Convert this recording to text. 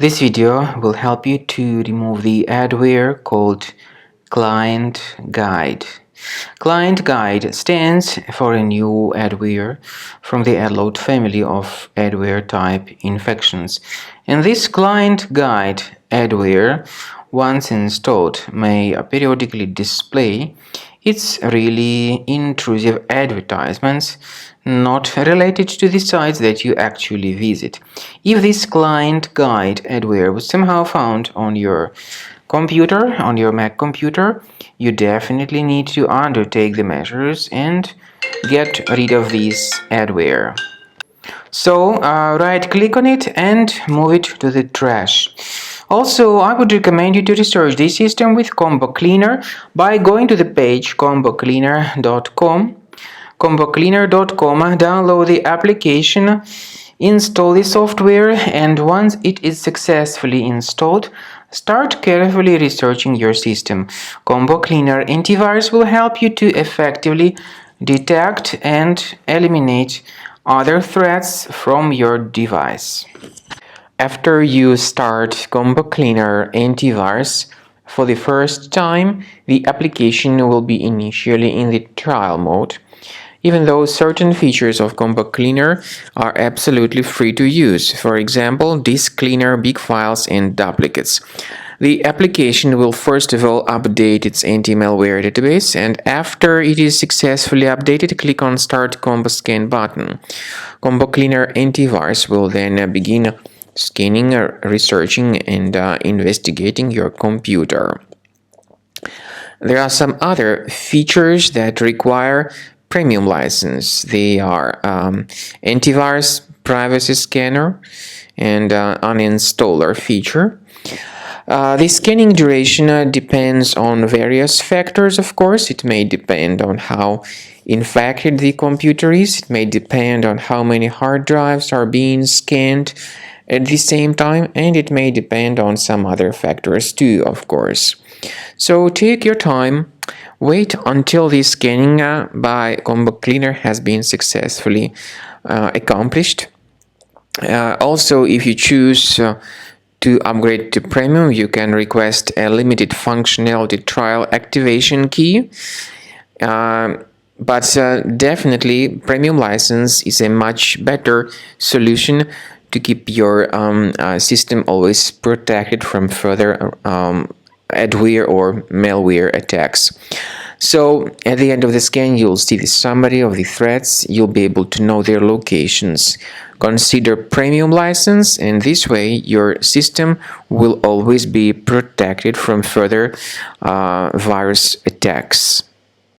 This video will help you to remove the adware called ClientGuide. ClientGuide stands for a new adware from the adload family of adware type infections. And this ClientGuide adware, once installed, may periodically display its really intrusive advertisements not related to the sites that you actually visit. If this ClientGuide adware was somehow found on your computer, on your Mac computer, you definitely need to undertake the measures and get rid of this adware. So right click on it and move it to the trash. Also, I would recommend you to research this system with Combo Cleaner by going to the page combocleaner.com. combocleaner.com, download the application, install the software, and once it is successfully installed, start carefully researching your system. Combo Cleaner Antivirus will help you to effectively detect and eliminate other threats from your device. After you start Combo Cleaner Antivirus for the first time, the application will be initially in the trial mode, even though certain features of Combo Cleaner are absolutely free to use. For example, disk cleaner, big files, and duplicates. The application will first of all update its anti-malware database, and after it is successfully updated, click on Start Combo Scan button. Combo Cleaner Antivirus will then begin scanning, researching, and investigating your computer. There are some other features that require premium license. They are antivirus, privacy scanner, and uninstaller feature. The scanning duration depends on various factors, of course. It may depend on how infected the computer is. It may depend on how many hard drives are being scanned at the same time, and it may depend on some other factors too, of course. So take your time, wait until the scanning by Combo Cleaner has been successfully accomplished. Also, if you choose to upgrade to premium, you can request a limited functionality trial activation key. But definitely, premium license is a much better solution to keep your system always protected from further adware or malware attacks. So at the end of the scan, you'll see the summary of the threats. You'll be able to know their locations. Consider premium license, and this way your system will always be protected from further virus attacks.